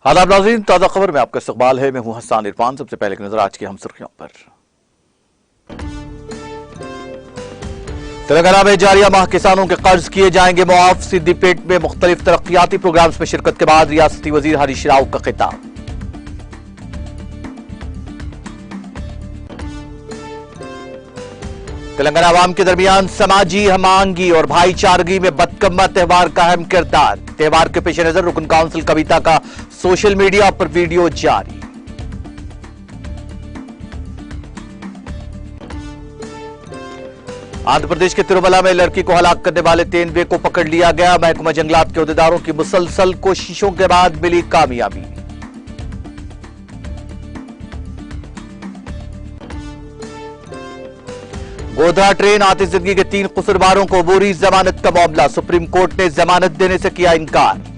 आदाब नाज़रीन, ताज़ा खबर में आपका इस्तकबाल है। मैं हूं हसन इरफान। सबसे पहले की नजर आज की हम सुर्खियों पर। तेलंगाना में जारिया माह किसानों के कर्ज किए जाएंगे मुआफ। सिद्दीपेट में मुख्तलिफ तरक्याती प्रोग्राम्स में शिरकत के बाद रियासती वजीर हरीश राव का खिताब। तेलंगाना अवाम के दरमियान समाजी हमांगी और भाईचारगी में बदकम्मा त्यौहार का अहम किरदार। त्यौहार के पेश नजर रुकन काउंसिल कविता का सोशल मीडिया पर वीडियो जारी। आंध्र प्रदेश के तिरुमला में लड़की को हलाक करने वाले तेंदुए को पकड़ लिया गया। महकमा जंगलात के अहदेदारों की मुसलसल कोशिशों के बाद मिली कामयाबी। गोधा ट्रेन आतिशबाजी के 3 कसूरवारों को अबूरी जमानत का मामला। सुप्रीम कोर्ट ने जमानत देने से किया इनकार।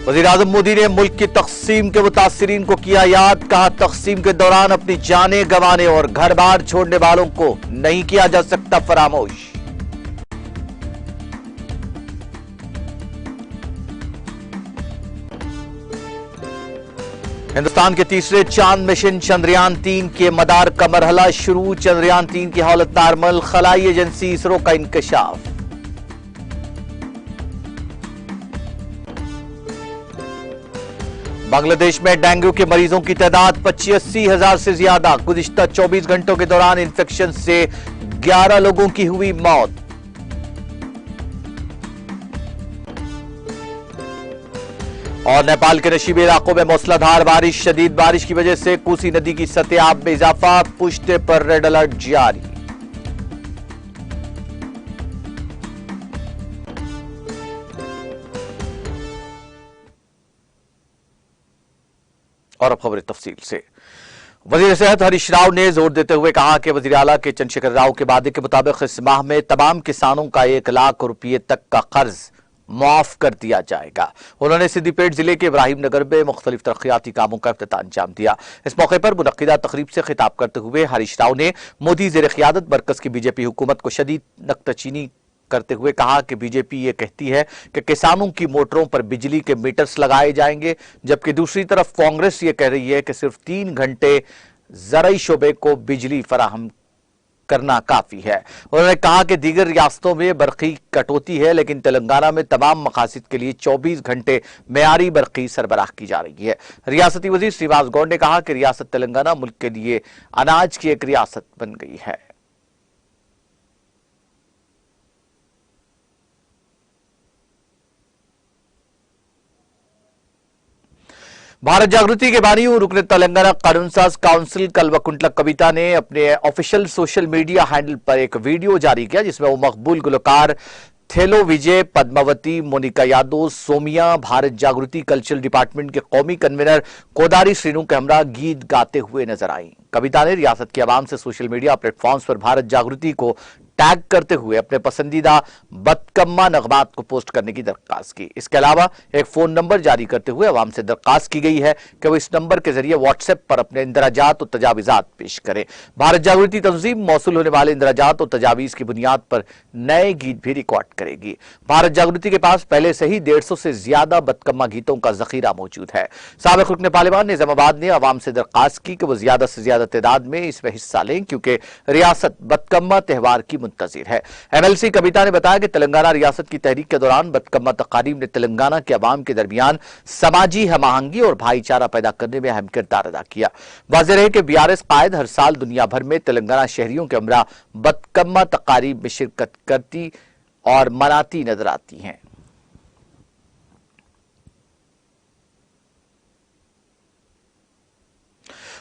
वजीर आजम मोदी ने मुल्क की तकसीम के मुतासिरीन को किया याद। कहा, तकसीम के दौरान अपनी जानें गंवाने और घर बार छोड़ने वालों को नहीं किया जा सकता फरामोश। हिंदुस्तान के तीसरे चांद मिशन चंद्रयान 3 के मदार का मरहला शुरू। चंद्रयान 3 की हालत नॉर्मल। खलाई एजेंसी इसरो का इंकशाफ। बांग्लादेश में डेंगू के मरीजों की तादाद 85-80 हजार से ज्यादा। गुज़िश्ता 24 घंटों के दौरान इंफेक्शन से 11 लोगों की हुई मौत। और नेपाल के नशीबी इलाकों में मूसलाधार बारिश। शदीद बारिश की वजह से कोसी नदी की सतह में इजाफा। पुश्ते पर रेड अलर्ट जारी। और अब खबरें तफसील से। वजीर सेहत हरीश राव ने जोर देते हुए कहा कि वजीर आला के चंद्रशेखर राव के वादे के मुताबिक इस माह में तमाम किसानों का 1 लाख रुपये तक का कर्ज मुआफ कर दिया जाएगा। उन्होंने सिद्दीपेट जिले के इब्राहिम नगर में मुख्तलिफ तरक्याती कामों का इफ्तिताह अंजाम दिया। इस मौके पर मुनक्किदा तकरीब से खिताब करते हुए हरीश राव ने मोदी ज़ेर क़ियादत मरकज की बीजेपी हुकूमत को शदीद नुक्ताचीनी करते हुए कहा कि बीजेपी ये कहती है कि किसानों की मोटरों पर बिजली के मीटर्स लगाए जाएंगे, जबकि दूसरी तरफ कांग्रेस ये कह रही है कि सिर्फ 3 घंटे ज़राई शोबे को बिजली फराहम करना काफी है। उन्होंने कहा कि दीगर रियासतों में बरक़ी कटौती है, लेकिन तेलंगाना में तमाम मकासद के लिए 24 घंटे मेयारी बरक़ी सरबराह की जा रही है। रियासती वजीर श्रीनिवास गौड़ ने कहा कि रियासत तेलंगाना मुल्क के लिए अनाज की एक रियासत बन गई है। भारत जागृति के बानी रुकन तेलंगाना कानून साज काउंसिल कल्वकुंटला कविता ने अपने ऑफिशियल सोशल मीडिया हैंडल पर एक वीडियो जारी किया, जिसमें वो मकबूल गुलकार थेलो विजय, पद्मावती, मोनिका यादव, सोमिया, भारत जागृति कल्चरल डिपार्टमेंट के कौमी कन्वीनर कोदारी श्रीनू के हमरा गीत गाते हुए नजर आई। कविता ने रियासत के अवाम से सोशल मीडिया प्लेटफॉर्म्स पर भारत जागृति को टैग करते हुए अपने पसंदीदा बदकम्मा नगमात को पोस्ट करने की दरख्वास्त की। इसके अलावा एक फोन नंबर जारी करते हुए अवाम से दरख्वास्त की गई है कि वो इस नंबर के जरिए व्हाट्सएप पर अपने इंदराजात और तजावीज़ात पेश करें। भारत जागृति तंजीम मौसूल होने वाले इंदराजात और तजावीज़ की बुनियाद पर नए गीत भी रिकॉर्ड करेगी। भारत जागृति के पास पहले से ही 150 से ज्यादा बदकम्मा गीतों का जखीरा मौजूद है। साबिक रुकन पार्लियामान निजामाबाद ने अवाम से दरख्वास्त की कि वो ज्यादा से ज्यादा तादाद में इसमें हिस्सा लें, क्योंकि रियासत बदकम्मा त्यौहार की मुंतज़िर है। एमएलसी कविता ने बताया कि तेलंगाना रियासत की तहरीक के दौरान बदकम्मा तकारीब ने तेलंगाना के अवाम के दरमियान समाजी हमाहंगी और भाईचारा पैदा करने में अहम किरदार अदा किया। वाज़ेह है कि बीआरएस कायद हर साल दुनिया भर में तेलंगाना शहरियों के हमरा बदकम्मा तकारीब में शिरकत करती और मनाती नजर आती हैं।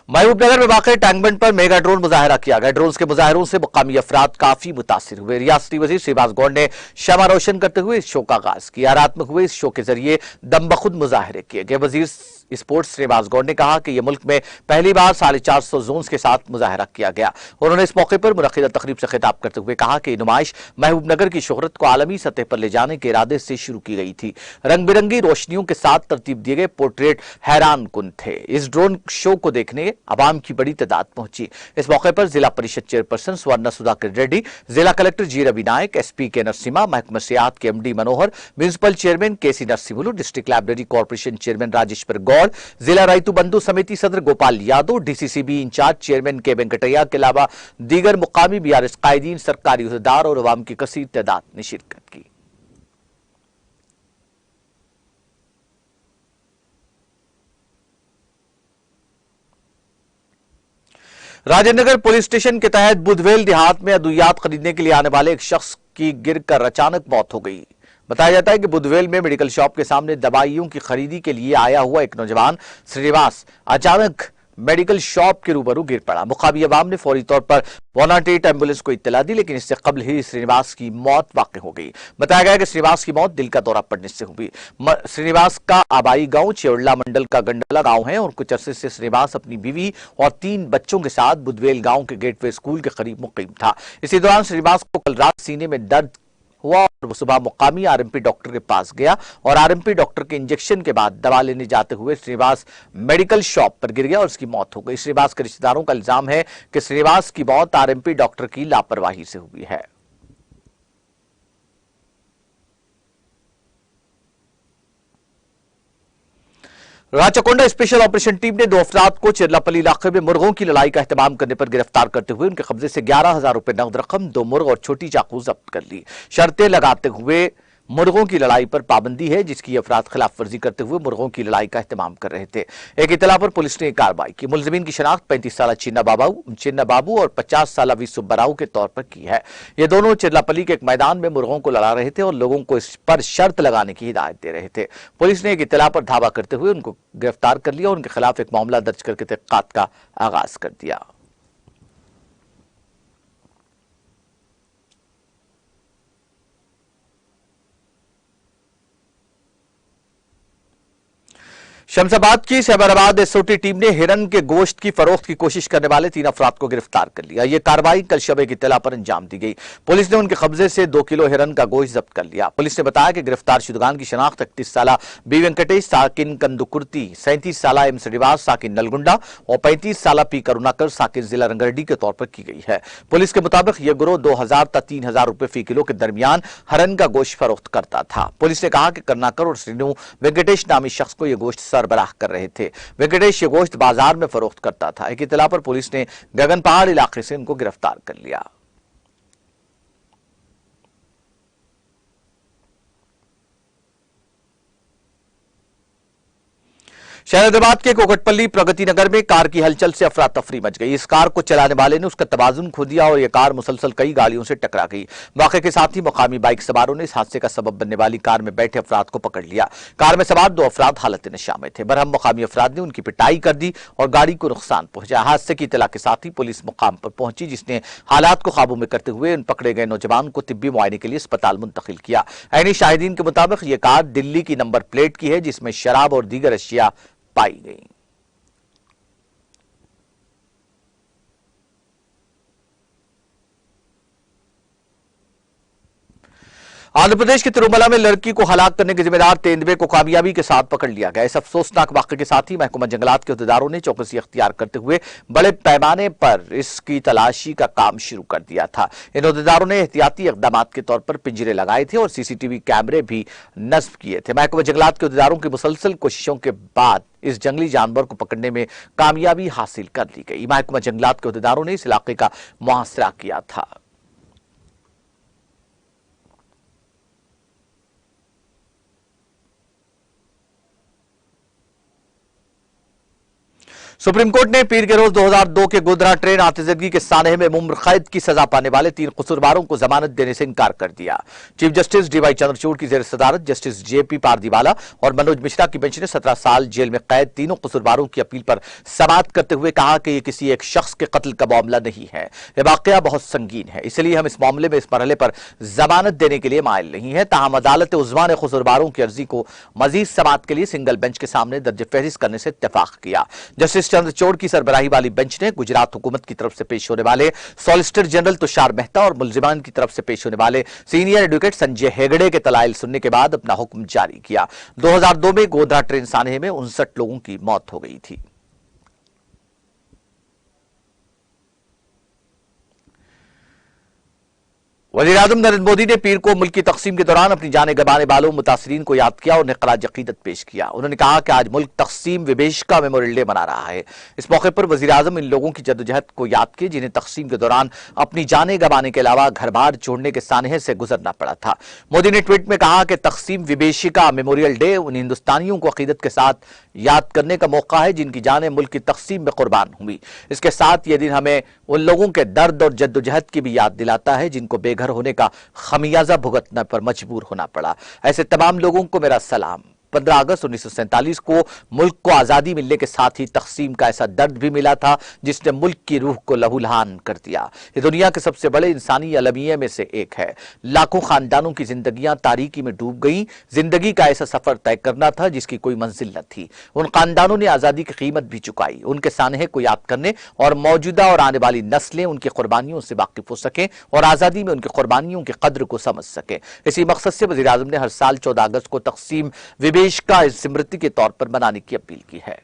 महबूबनगर में वाक़ टैंकबंड पर मेगा ड्रोन मुजाहरा किया गया। ड्रोन के मुजाहरों से मुकामी अफराद काफी मुतासिर हुए। रियासती वजीर श्रीनिवास गौड़ ने शमा रोशन करते हुए इस शो का आगाज किया। रात में हुए इस शो के जरिए दम बखुद मुजाहरे किए गए। वजीर स्पोर्ट्स श्रीनिवास गौड़ ने कहा कि यह मुल्क में पहली बार 450 जोन्स के साथ मुजाहरा किया गया। उन्होंने इस मौके पर मुनक्किदा तकरीब से खिताब करते हुए कहा कि नुमाइश महबूबनगर की शोहरत को आलमी सतह पर ले जाने के इरादे से शुरू की गई थी। रंग बिरंगी रोशनियों के साथ तरतीब दिए गए पोर्ट्रेट हैरान कुन थे। इस ड्रोन शो को देखने आवाम की बड़ी तादाद पहुंची। इस मौके पर जिला परिषद चेयरपर्सन स्वर्णा सुधाकर रेड्डी, जिला collector ji Ravi Nayak, SP K Narasimha, महकमा सेहत के MD Manohar, municipal chairman KC Narasimhulu, district library corporation chairman Rajeshwar Goud, जिला रैतु बंधु समिति सदर Gopal Yadav, DCCB incharge chairman K Venkataiah के अलावा दीगर मुकामी बीआरएस कायदीन, सरकारी उहदेदार और अवाम की कसीर तादाद ने शिरकत की। राजेंद्र नगर पुलिस स्टेशन के तहत बुधवेल देहात में अद्वियात खरीदने के लिए आने वाले एक शख्स की गिरकर अचानक मौत हो गई। बताया जाता है कि बुधवेल में मेडिकल शॉप के सामने दवाइयों की खरीदी के लिए आया हुआ एक नौजवान श्रीनिवास अचानक मेडिकल शॉप के रूबरू गिर पड़ा। मुकामी अवाम ने फौरी तौर पर 108 एम्बुलेंस को इत्तला दी, लेकिन इससे कबल ही श्रीनिवास की मौत वाक़ हो गई। बताया गया कि श्रीनिवास की मौत दिल का दौरा पड़ने से हुई। श्रीनिवास का आबाई गांव चेवड़ला मंडल का गंडला गांव है और कुछ अरसे से श्रीनिवास अपनी बीवी और 3 बच्चों के साथ बुधवेल गांव के गेटवे स्कूल के करीब मुकीम था। इसी दौरान श्रीनिवास को कल रात सीने में दर्द हुआ और वो सुबह मुकामी आरएमपी डॉक्टर के पास गया और आरएमपी डॉक्टर के इंजेक्शन के बाद दवा लेने जाते हुए श्रीनिवास मेडिकल शॉप पर गिर गया और उसकी मौत हो गई। श्रीनिवास के रिश्तेदारों का इल्जाम है कि श्रीनिवास की मौत आरएमपी डॉक्टर की लापरवाही से हुई है। राचकोंडा स्पेशल ऑपरेशन टीम ने 2 अफराद को चिरलापल्ली इलाके में मुर्गों की लड़ाई का एहतमाम करने पर गिरफ्तार करते हुए उनके कब्जे से 11,000 रुपए नकद रकम, 2 मुर्ग और छोटी चाकू जब्त कर ली। शर्तें लगाते हुए मुर्गों की लड़ाई पर पाबंदी है, जिसकी अफराद खिलाफ वर्जी करते हुए मुर्गों की लड़ाई का एहतमाम कर रहे थे। एक इतला पर पुलिस ने कार्रवाई की। मुलजिमीन की शनाख्त 35 साल चिन्ना बाबू और 50 साल वी सुब्बराऊ के तौर पर की है। ये दोनों चिरलापल्ली के एक मैदान में मुर्गों को लड़ा रहे थे और लोगों को इस पर शर्त लगाने की हिदायत दे रहे थे। पुलिस ने एक इतला पर धावा करते हुए उनको गिरफ्तार कर लिया और उनके खिलाफ एक मामला दर्ज करके तहकीकात का आगाज कर दिया। शमशाबाद की सहबराबाद एसओटी टीम ने हिरन के गोश्त की फरोख्त की कोशिश करने वाले 3 अफराद को गिरफ्तार कर लिया। यह कार्रवाई कल शबे की इत्तला पर अंजाम दी गई। पुलिस ने उनके कब्जे से 2 किलो हिरन का गोश्त जब्त कर लिया। पुलिस ने बताया कि गिरफ्तार शुदगान की शनाख्त 31 साल बी वेंकटेश साकिन कंदुकुर्ती, 37 साल एम श्रीनिवास साकिन नलगुंडा और 35 साल पी करुणाकर साकिन जिला रंगरडी के तौर पर की गई है। पुलिस के मुताबिक यह गिरोह 2,000 तक 3,000 रुपए फी किलो के दरमियान हिरन का गोश्त फरोख्त करता था। पुलिस ने कहा कि करुणाकर और श्रीनु वेंकटेश नामी शख्स को यह गोश्त सरबराह कर रहे थे। वेंकटेश ये गोश्त बाजार में फरोख्त करता था। एक इत्तला पर पुलिस ने गगन पहाड़ इलाके से इनको गिरफ्तार कर लिया। शहजादाबाद के कोकटपल्ली प्रगति नगर में कार की हलचल से अफरा तफरी मच गई। इस कार को चलाने वाले ने उसका तवाजुन खो दिया और यह कार मुसलसल कई गाड़ियों से टकरा गई। मौके के साथ ही मुकामी बाइक सवारों ने इस हादसे का सबब बनने वाली कार में बैठे अफराद को पकड़ लिया। कार में सवार 2 अफराद हालत नशा में थे। बरहम मुकामी अफराद ने उनकी पिटाई कर दी और गाड़ी को नुकसान पहुंचा। हादसे की इत्तला के साथ ही पुलिस मुकाम पर पहुंची, जिसने हालात को काबू में करते हुए उन पकड़े गए नौजवान को तिब्बी मुआयने के लिए अस्पताल मुंतकिल किया। ऐनी शाहिदीन के मुताबिक यह कार दिल्ली की नंबर प्लेट की है, जिसमें शराब और दीगर अशिया पाई गई। आंध्र प्रदेश के तिरुमला में लड़की को हलाक करने के जिम्मेदार तेंदुए को कामयाबी के साथ पकड़ लिया गया। इस अफसोसनाक वाकये के साथ ही महकमा जंगलात के अहदेदारों ने चौकसी अख्तियार करते हुए बड़े पैमाने पर इसकी तलाशी का काम शुरू कर दिया था। इन अहदेदारों ने एहतियाती इकदाम के तौर पर पिंजरे लगाए थे और सीसीटीवी कैमरे भी नस्ब किए थे। महकमा जंगलात के अहदेदारों की मुसलसल कोशिशों के बाद इस जंगली जानवर को पकड़ने में कामयाबी हासिल कर ली गई। महकमा जंगलात के अहदेदारों ने इस इलाके का मुहासरा किया था। सुप्रीम कोर्ट ने पीर के रोज 2002 के गोधरा ट्रेन आतिजगी के सानहे में उम्र कैद की सजा पाने वाले 3 कसूरवारों को जमानत देने से इनकार कर दिया। चीफ जस्टिस डीवाई चंद्रचूड़ की जेर सदारत जस्टिस जेपी पारदीवाला और मनोज मिश्रा की बेंच ने 17 साल जेल में कैद तीनों कसूरवारों की अपील पर समाअत करते हुए कहा कि यह किसी एक शख्स के कत्ल का मामला नहीं है। यह वाकया बहुत संगीन है, इसलिए हम इस मामले में इस मरहले पर जमानत देने के लिए माइल नहीं है। ताहम अदालत उज़्मा ने कसूरवारों की अर्जी को मजीद समाअत के लिए सिंगल बेंच के सामने दर्ज फहरिस्त करने से इत्तेफाक किया। जस्टिस चंद्रचूड़ की सरबराही वाली बेंच ने गुजरात हुकूमत की तरफ से पेश होने वाले सॉलिसिटर जनरल तुषार मेहता और मुलजिमान की तरफ से पेश होने वाले सीनियर एडवोकेट संजय हेगड़े के दलाइल सुनने के बाद अपना हुक्म जारी किया। 2002 में गोधरा ट्रेन सानहे में 59 लोगों की मौत हो गई थी। वज़ीर-ए-आज़म नरेंद्र मोदी ने पीर को मुल्क की तकसीम के दौरान अपनी जाने गंवाने वालों मुतासरीन को याद किया और उन्हें ख़राज अक़ीदत पेश किया। उन्होंने कहा कि आज मुल्क तकसीम विभेशिका मेमोरियल डे मना रहा है। इस मौके पर वज़ीर-ए-आज़म इन लोगों की जद्दोजहद को याद किए जिन्हें तकसीम के दौरान अपनी जाने गंवाने के अलावा घर बार छोड़ने के सानहे से गुजरना पड़ा था। मोदी ने ट्वीट में कहा कि तकसीम विभेशिका मेमोरियल डे उन हिंदुस्तानियों को अक़ीदत के साथ याद करने का मौका है जिनकी जानें मुल्क की तकसीम में कुर्बान हुई। इसके साथ यह दिन हमें उन लोगों के दर्द और जद्दोजहद की भी याद दिलाता है जिनको बेघर होने का खमियाजा भुगतना पर मजबूर होना पड़ा। ऐसे तमाम लोगों को मेरा सलाम। 15 अगस्त 1947 को मुल्क को आजादी मिलने के साथ ही तकसीम का ऐसा दर्द भी मिला था जिसने मुल्क की रूह को लहूलुहान कर दिया। ये दुनिया के सबसे बड़े इंसानी अलमिये में से एक है। लाखों खानदानों की जिंदगियां तारीकी में डूब गई। जिंदगी का ऐसा सफर तय करना था जिसकी कोई मंजिल न थी। उन खानदानों ने आजादी की कीमत भी चुकाई। उनके सानहे को याद करने और मौजूदा और आने वाली नस्लें उनकी कुर्बानियों से वाकिफ हो सकें और आजादी में उनकी कुर्बानियों की कद्र को समझ सकें। इसी मकसद से वज़ीर-ए-आज़म ने हर साल 14 अगस्त को तकसीम देश का स्मृति के तौर पर मनाने की अपील की है।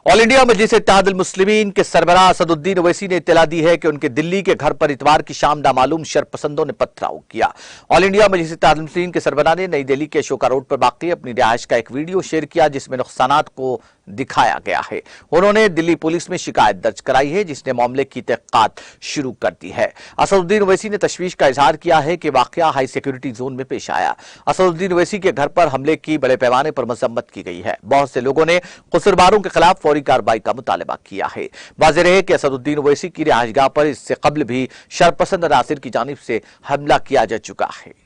ऑल इंडिया मजलिस इत्तेहादुल मुस्लिमीन के सरबराह असदुद्दीन ओवैसी ने इत्तला दी है कि उनके दिल्ली के घर पर इतवार की शाम नामालूम शरपसंदों ने पथराव किया। ऑल इंडिया मजलिस इत्तेहादुल मुस्लिमीन के सरबराह ने नई दिल्ली के अशोका रोड पर वाक़ई अपनी रिहाइश का एक वीडियो शेयर किया जिसमें नुकसानात को दिखाया गया है। उन्होंने दिल्ली पुलिस में शिकायत दर्ज कराई है जिसने मामले की तहक़ीक़ात शुरू कर दी है। असदुद्दीन ओवैसी ने तशवीश का इजहार किया है कि वाक़या हाई सिक्योरिटी जोन में पेश आया। असदुद्दीन ओवैसी के घर पर हमले की बड़े पैमाने पर मजम्मत की गई है। बहुत से लोगों ने कसूरवारों के खिलाफ फौरी कार्रवाई का मुतालबा किया है। वाज़ेह है कि असदुद्दीन ओवैसी की रिहाइशगाह पर इससे कबल भी शरपसंद अनासिर की जानिब से हमला किया जा चुका है।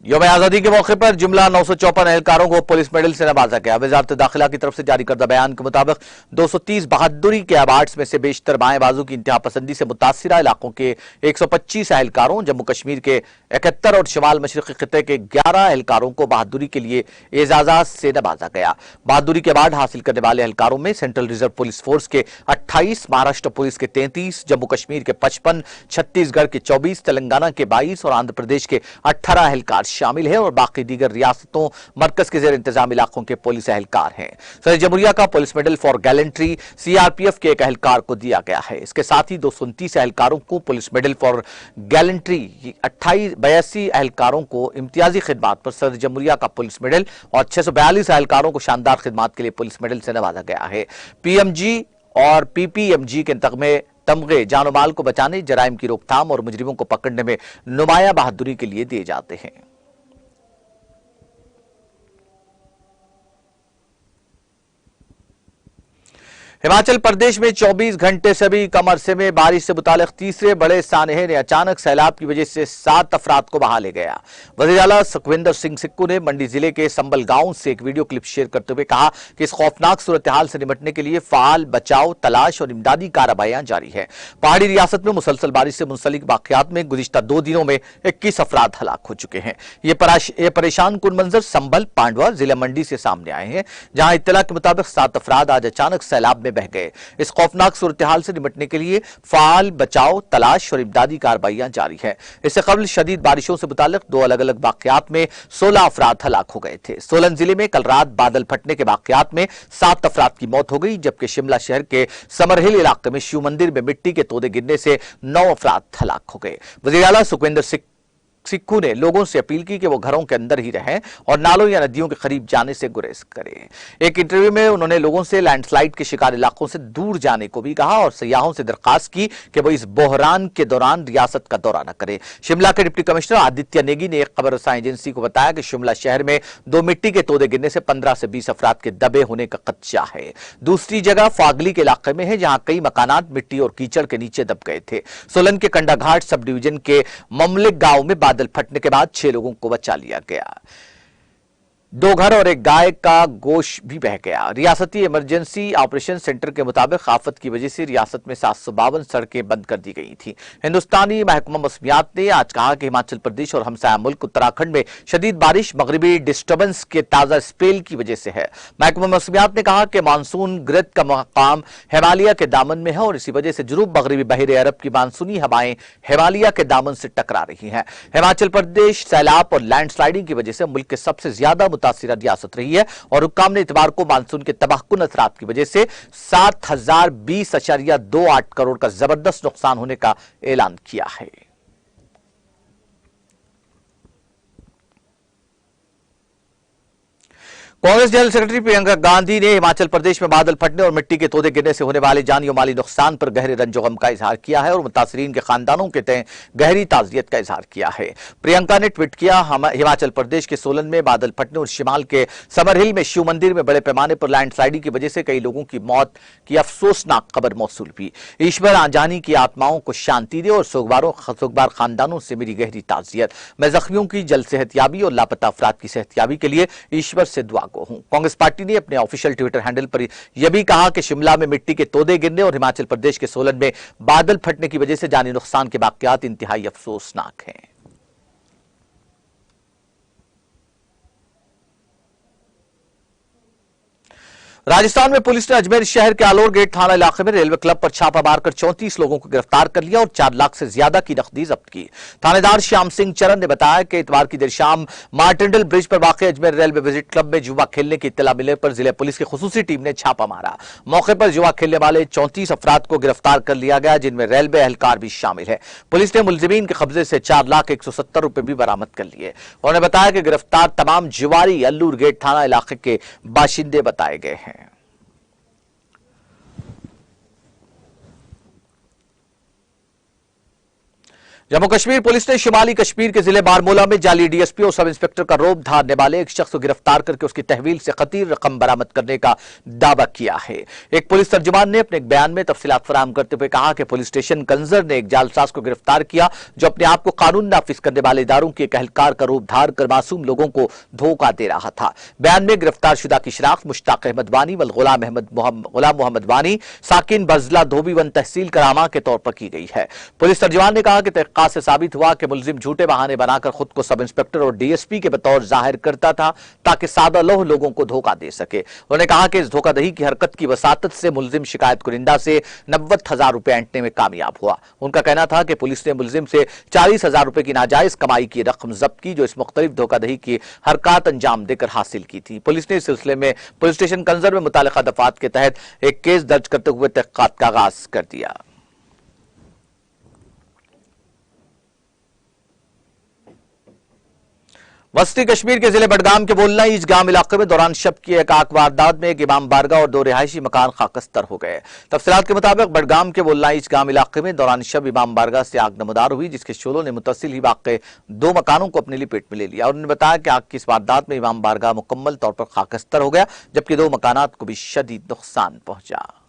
यौम आजादी के मौके पर जुमला 954 एहलकारों को पुलिस मेडल से नवाजा गया। वजारत दाखिला की तरफ से जारी करदा बयान के मुताबिक 230 बहादुरी के अवार्ड्स में से बेशतर बाएं बाजू की इंतहा पसंदी से मुतासिरा इलाकों के 125 एहलकारों, जम्मू कश्मीर के 71 और शिमाल मशरक़ी खित्ते के 11 एहलकारों को बहादुरी के लिए एजाजात से नवाजा गया। बहादुरी के अवार्ड हासिल करने वाले एहलकारों में सेंट्रल रिजर्व पुलिस फोर्स के 28, महाराष्ट्र पुलिस के 33, जम्मू कश्मीर के 55, छत्तीसगढ़ के 24, तेलंगाना के 22 और आंध्र प्रदेश के 18 एहलकार शामिल है और बाकी दीगर रियासतों, मरकज के जेर इंतजाम इलाकों के पुलिस एहलकार हैं। सदर जमहूरिया का police medal for gallantry CRPF के एक एहलकार को दिया गया है। इसके साथ ही 229 एहलकारों को पुलिस मेडल फॉर गैलेंट्री, 82 एहलकारों को इम्तियाजी खिदमात पर सदर जमहूरिया का पुलिस मेडल और 642 एहलकारों को शानदार खिदमात के लिए पुलिस मेडल से नवाजा गया है। पीएमजी और पीपीएमजी के तमगे जानो माल को बचाने, जराइम की रोकथाम और मुजरिमों को पकड़ने में नुमाया बहादुरी के लिए दिए जाते हैं। हिमाचल प्रदेश में 24 घंटे से भी कम अरसे में बारिश से मुतालिक तीसरे बड़े सानहे ने अचानक सैलाब की वजह से 7 अफराद को बहा ले गया। वज़ीर आला सुखविंदर सिंह सिक्कू ने मंडी जिले के संबल गांव से एक वीडियो क्लिप शेयर करते हुए कहा कि इस खौफनाक सूरत हाल से निपटने के लिए फाल बचाव, तलाश और इमदादी कार्रवाइयां जारी है। पहाड़ी रियासत में मुसलसल बारिश से मुंसलिक वाकयात में गुज़िश्ता 2 दिनों में 21 अफराद हलाक हो चुके हैं। ये परेशान कुन मंजर संबल, पांडवा जिला मंडी से सामने आए हैं, जहां इत्तला के मुताबिक 7 अफराद आज अचानक सैलाब में बह गए। इस खौफनाक सूरत हाल से निपटने के लिए फाल बचाव, तलाश और इमदादी कार्रवाइयां जारी है। इससे कबल शदीद बारिशों से मुताल्लिक 2 अलग अलग वाकयात में 16 अफराद हलाक हो गए थे। सोलन जिले में कल रात बादल फटने के वाकयात में 7 अफराद की मौत हो गई, जबकि शिमला शहर के समरहिल इलाके में शिव मंदिर में मिट्टी के तोदे गिरने से 9 अफराद हलाक हो गए। वज़ीर आला सुखविंदर सिक्कू ने लोगों से अपील की कि वो घरों के अंदर ही रहें और नालों या नदियों के करीब जाने से गुरेज करें। एक इंटरव्यू में उन्होंने लोगों से लैंडस्लाइड के शिकार इलाकों से दूर जाने को भी कहा और सयाहों से दरखास्त की कि वो इस बहरान के दौरान रियासत का दौरा न करें। शिमला के डिप्टी कमिश्नर आदित्य नेगी ने एक खबर रसाई एजेंसी को बताया कि शिमला शहर में 2 मिट्टी के तोदे गिरने से 15 से 20 अफराद के दबे होने का खदशा है। दूसरी जगह फागली के इलाके में है, जहां कई मकानात मिट्टी और कीचड़ के नीचे दब गए थे। सोलन के कंडाघाट सब डिवीजन के ममलिक गांव में बादल फटने के बाद 6 लोगों को बचा लिया गया। 2 घर और एक गाय का गोश्त भी बह गया। रियासती इमरजेंसी ऑपरेशन सेंटर के मुताबिक आफत की वजह से रियासत में 752 सड़कें बंद कर दी गई थी। हिंदुस्तानी महकमा मौसमियात ने आज कहा कि हिमाचल प्रदेश और हमसाया मुल्क उत्तराखंड में शदीद बारिश मगरिबी डिस्टर्बेंस के ताजा स्पेल की वजह से है। महकमा मौसमियात ने कहा कि मानसून गिरद का मकाम हिमालय के दामन में है और इसी वजह से जुनूब मगरिबी बहिर अरब की मानसूनी हवाएं हिमालय के दामन से टकरा रही हैं। हिमाचल प्रदेश सैलाब और लैंडस्लाइडिंग की वजह से मुल्क के सबसे ज्यादा मुतासिरा रियासत रही है और हुक्काम ने इतवार को मानसून के तबाहकुन असरात की वजह से 7020.28 करोड़ का जबरदस्त नुकसान होने का ऐलान किया है। कांग्रेस जनरल सेक्रेटरी प्रियंका गांधी ने हिमाचल प्रदेश में बादल फटने और मिट्टी के तोदे गिरने से होने वाले जानी और माली नुकसान पर गहरे रंजो गम का इजहार किया है और मुतासरीन के खानदानों के तय गहरी ताजियत का इजहार किया है। प्रियंका ने ट्वीट किया, हिमाचल प्रदेश के सोलन में बादल फटने और शिमाल के समरहिल में शिव मंदिर में बड़े पैमाने पर लैंडस्लाइडिंग की वजह से कई लोगों की मौत की अफसोसनाक खबर मौसूल हुई। ईश्वर आजानी की आत्माओं को शांति दे और सोगवार खानदानों से मेरी गहरी ताजियत। मैं जख्मियों की जल्द सेहतयाबी और लापता अफराद की सेहतयाबी के लिए ईश्वर से दुआ हूं। कांग्रेस पार्टी ने अपने ऑफिशियल ट्विटर हैंडल पर यह भी कहा कि शिमला में मिट्टी के तोदे गिरने और हिमाचल प्रदेश के सोलन में बादल फटने की वजह से जानी नुकसान के वाकयात इंतहाई अफसोसनाक हैं। राजस्थान में पुलिस ने अजमेर शहर के आलोर गेट थाना इलाके में रेलवे क्लब पर छापा मारकर 34 लोगों को गिरफ्तार कर लिया और 4 लाख से ज्यादा की नकदी जब्त की। थानेदार श्याम सिंह चरण ने बताया कि इतवार की देर शाम मार्टिंडल ब्रिज पर वाक़ अजमेर रेलवे विजिट क्लब में जुआ खेलने की इत्तला मिलने पर जिले पुलिस की खुसूसी टीम ने छापा मारा। मौके पर जुआ खेलने वाले 34 अफराद को गिरफ्तार कर लिया गया, जिनमें रेलवे एहलकार भी शामिल है। पुलिस ने मुलजिमीन के कब्जे से 4,170,000 रुपए भी बरामद कर लिए। उन्होंने बताया कि गिरफ्तार तमाम जुआरी अल्लूर गेट थाना इलाके के बाशिंदे बताए गए हैं। जम्मू कश्मीर पुलिस ने शुमाली कश्मीर के जिले बारामूला में जाली डीएसपी और सब इंस्पेक्टर का रोब धारने वाले एक शख्स को गिरफ्तार करके उसकी तहवील से खतीर रकम बरामद करने का दावा किया है। एक पुलिस तर्जुमान ने अपने एक बयान में तफसीलात फराहम करते हुए कहा कि पुलिस स्टेशन कंजर ने एक जालसाज को गिरफ्तार किया जो अपने आप को कानून नाफिज करने वाले इदारों के एक एहलकार का रूप धार कर मासूम लोगों को धोखा दे रहा था। बयान में गिरफ्तार शुदा की शिनाख्त मुश्ताक अहमद वानी व गुलाम मोहम्मद वानी साकिन बजला धोबीवन तहसील करामा के तौर पर की गई है। पुलिस तर्जुमान ने कहा कि से साबित हुआ कि मुलजिम झूठे बहाने बनाकर खुद को सब इंस्पेक्टर और डीएसपी के बतौर जाहिर करता था ताकि सादा लोह लोगों को धोखा दे सके। उन्होंने कहा कि इस धोखाधही की हरकत की वसातत से मुलजिम शिकायत कुरिंदा से 90,000 रुपए ऐंठने में कामयाब हुआ। उनका कहना था कि पुलिस ने मुलजिम से 40,000 रुपए की नाजायज कमाई की रकम जब्त की जो इस मुख्तलिफ धोखाधही की हरकत अंजाम देकर हासिल की थी। पुलिस ने इस सिलसिले में पुलिस स्टेशन कंजर में मुतालिका दफात के तहत एक केस दर्ज करते हुए तहकीकात का आगाज कर दिया। वस्ती कश्मीर के जिले बडगाम के बोलना ईजगाम इलाके में दौरान शब की एक आग वारदात में एक इमाम बारगाह और 2 रिहायशी मकान खाकस्तर हो गए। तफसीलात के मुताबिक बडगाम के बोलना ईजगाम इलाके में दौरान शब इमाम बारगाह से आग नमदार हुई, जिसके शोलों ने मुतसिल ही वाक़े 2 मकानों को अपनी लपेट में ले लिया। उन्होंने बताया कि आग की इस वारदात में इमाम बारगाह मुकम्मल तौर पर खाकस्तर हो गया, जबकि 2 मकानात को भी शदीद नुकसान पहुंचा।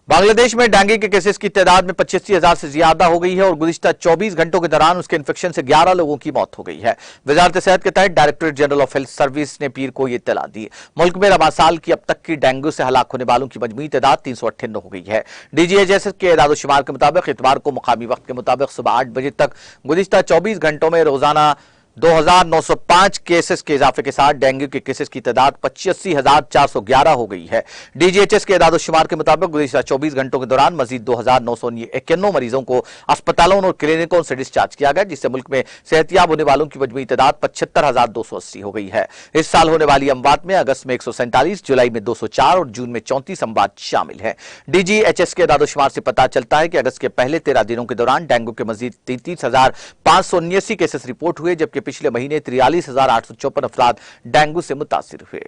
बांग्लादेश में डेंगू के केसेस की तादाद में 85,000 से ज्यादा हो गई है और गुज़िश्ता 24 घंटों के दौरान उसके इन्फेक्शन से 11 लोगों की मौत हो गई है। वजारत सेहत के तहत directorate general of health service ने पीर को यह इत्तला दी। मुल्क में रबा साल की अब तक की डेंगू से हलाक होने वालों की मजमूई तादाद 358 हो गई है। DGHS के एदाद-ओ-शुमार के मुताबिक इतवार को मुकामी वक्त के मुताबिक सुबह 8 बजे तक गुज़िश्ता 24 घंटों में रोजाना 2,905 केसेस के इजाफे के साथ डेंगू के केसेस की तादाद 85,411 हो गई है। DGHS के एदाद-ओ-शुमार के मुताबिक गुज़िश्ता 24 घंटों के दौरान मजीद 2,991 मरीजों को अस्पतालों और क्लिनिकों से डिस्चार्ज किया गया, जिससे मुल्क में सेहतियाब होने वालों की मजमूई तादाद 75,280 हो गई है। इस साल होने वाली अमवात में अगस्त में 147, जुलाई में 204 और जून में 34 अमवात शामिल है। DGHS के एदाद-ओ-शुमार से पता चलता है कि अगस्त के पहले 13 दिनों के दौरान डेंगू के मजीद 33,579 केसेस रिपोर्ट हुए, जबकि पिछले महीने 43,854 अफराद डेंगू से मुतासिर हुए।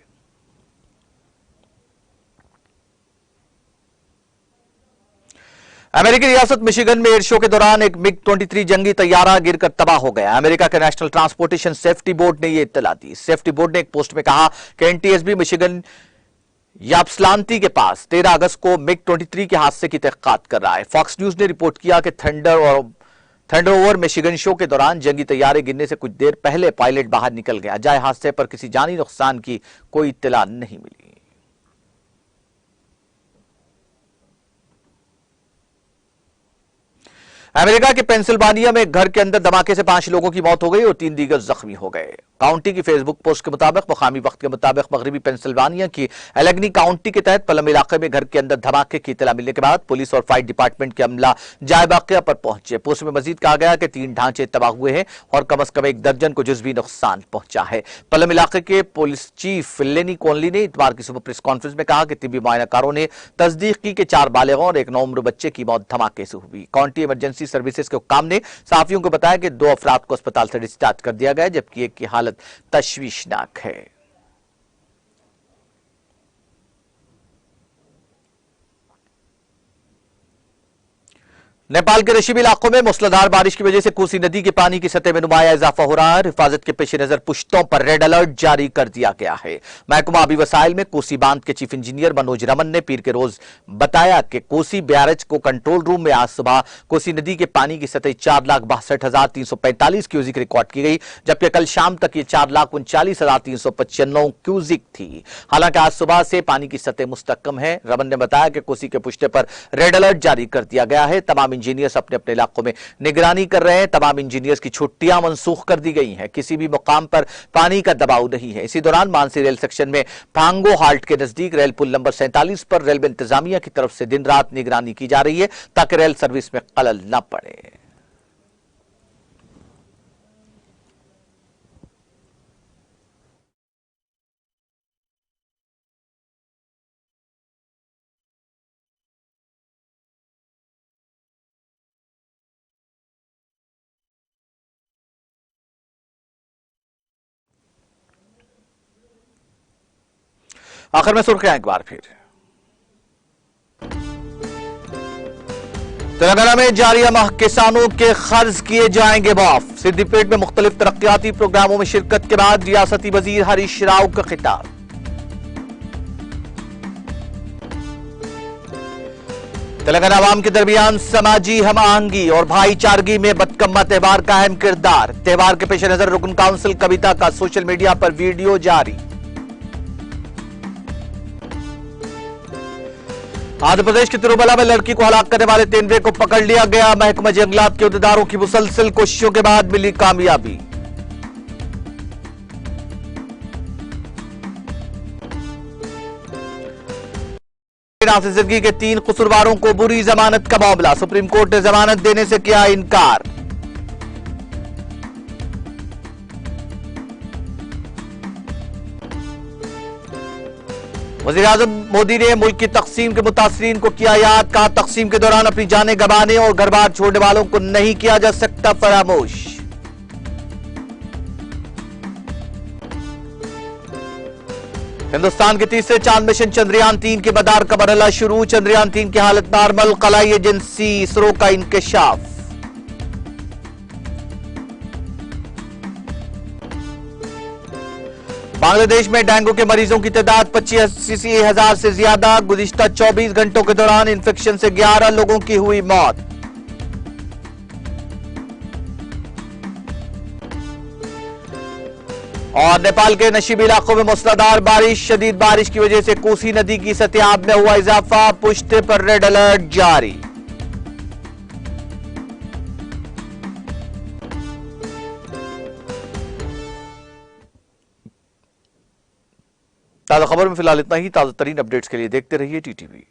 अमेरिकी रियासत मिशिगन में एयर शो के दौरान एक MiG-23 जंगी तैयारा गिरकर तबाह हो गया। अमेरिका के नेशनल ट्रांसपोर्टेशन सेफ्टी बोर्ड ने यह इत्तला दी। सेफ्टी बोर्ड ने एक पोस्ट में कहा कि NTSB मिशिगन याप्सलांती के पास 13 अगस्त को मिग-23 के हादसे की तहकीकात कर रहा है। फॉक्स न्यूज ने रिपोर्ट किया कि थंडर ओवर मिशिगन शो के दौरान जंगी तैयारे गिरने से कुछ देर पहले पायलट बाहर निकल गया। जाए हादसे पर किसी जानी नुकसान की कोई इत्तला नहीं मिली। अमेरिका के पेंसिल्वानिया में एक घर के अंदर धमाके से 5 लोगों की मौत हो गई और 3 दीगर जख्मी हो गए। काउंटी की फेसबुक पोस्ट के मुताबिक मकामी वक्त के मुताबिक मगरबी पेंसिल्वानिया की एलेग्नी काउंटी के तहत पलम इलाके में घर के अंदर धमाके की इत्तला मिलने के बाद पुलिस और फायर डिपार्टमेंट के अमला जाए वाकया पर पहुंचे। पोस्ट में मजीद कहा गया कि 3 ढांचे तबाह हुए हैं और कम अज कम 1 दर्जन को जुज़वी नुकसान पहुंचा है। पलम इलाके के पुलिस चीफ लेनी कॉनली ने इतवार की सुबह प्रेस कॉन्फ्रेंस में कहा कि तिब्बी मुआयनाकारों ने तस्दीक की कि 4 बालिगों और 1 नौउम्र बच्चे की मौत धमाके से हुई। काउंटी इमरजेंसी सर्विसेज के हुक्काम ने सहाफियों को बताया कि 2 अफराद को अस्पताल से डिस्चार्ज कर दिया गया जबकि एक की हालत तशवीशनाक है। नेपाल के रशीबी इलाकों में मूसलाधार बारिश की वजह से कोसी नदी के पानी की सतह में नुमाया इजाफा हो रहा है। हिफाजत के पेश नजर पुश्तों पर रेड अलर्ट जारी कर दिया गया है। महकमा आबी वसाइल में कोसी बांध के चीफ इंजीनियर मनोज रमन ने पीर के रोज बताया कि कोसी बैरेज को कंट्रोल रूम में आज सुबह कोसी नदी के पानी की सतह 4,62,345 क्यूजिक रिकॉर्ड की गई, जबकि कल शाम तक ये 4,39,395 क्यूजिक थी। हालांकि आज सुबह से पानी की सतह मुस्तकम है। रमन ने बताया कि कोसी के पुश्ते पर रेड अलर्ट जारी कर दिया गया है। तमाम इंजीनियर्स अपने अपने इलाकों में निगरानी कर रहे हैं। तमाम इंजीनियर्स की छुट्टियां मनसूख कर दी गई हैं। किसी भी मुकाम पर पानी का दबाव नहीं है। इसी दौरान मानसी रेल सेक्शन में फांगो हाल्ट के नजदीक रेल पुल नंबर 47 पर रेलवे इंतजामिया की तरफ से दिन रात निगरानी की जा रही है ताकि रेल सर्विस में खलल न पड़े। आखिर में सुर्खियां एक बार फिर। तेलंगाना में जारी माह किसानों के कर्ज किए जाएंगे माफ। सिद्दीपेट में मुख्तलिफ तरक्याती प्रोग्रामों में शिरकत के बाद रियासती वजीर हरीश राव का खिताब। तेलंगाना अवाम के दरमियान समाजी हम आहंगी और भाईचारगी में बदकम्मा त्यौहार का अहम किरदार। त्यौहार के पेश नजर रुकन काउंसिल कविता का सोशल मीडिया पर वीडियो जारी। आंध्र प्रदेश के तिरुमला में लड़की को हलाक करने वाले तेंदुए को पकड़ लिया गया। महकमा जंगलात के उहदेदारों की मुसलसल कोशिशों के बाद मिली कामयाबी। नाफिजगी के 3 कसूरवारों को बुरी जमानत का मामला। सुप्रीम कोर्ट ने जमानत देने से किया इनकार। वज़ीर-ए-आज़म मोदी ने मुल्क की तकसीम के मुतासरीन को किया याद। कहा तकसीम के दौरान अपनी जानें गंवाने और घर बार छोड़ने वालों को नहीं किया जा सकता फरामोश। हिंदुस्तान के तीसरे चांद मिशन चंद्रयान 3 के मदार का मरहला शुरू। चंद्रयान 3 की हालत नॉर्मल। खलाई एजेंसी इसरो का इंकशाफ। बांग्लादेश में डेंगू के मरीजों की तादाद 85,000 से ज्यादा। गुज़िश्ता 24 घंटों के दौरान इंफेक्शन से 11 लोगों की हुई मौत। और नेपाल के नशीबी इलाकों में मूसलाधार बारिश। शदीद बारिश की वजह से कोसी नदी की सतह में हुआ इजाफा। पुश्ते पर रेड अलर्ट जारी। ताजा खबर में फिलहाल इतना ही। ताजा तरीन अपडेट्स के लिए देखते रहिए टीटीवी।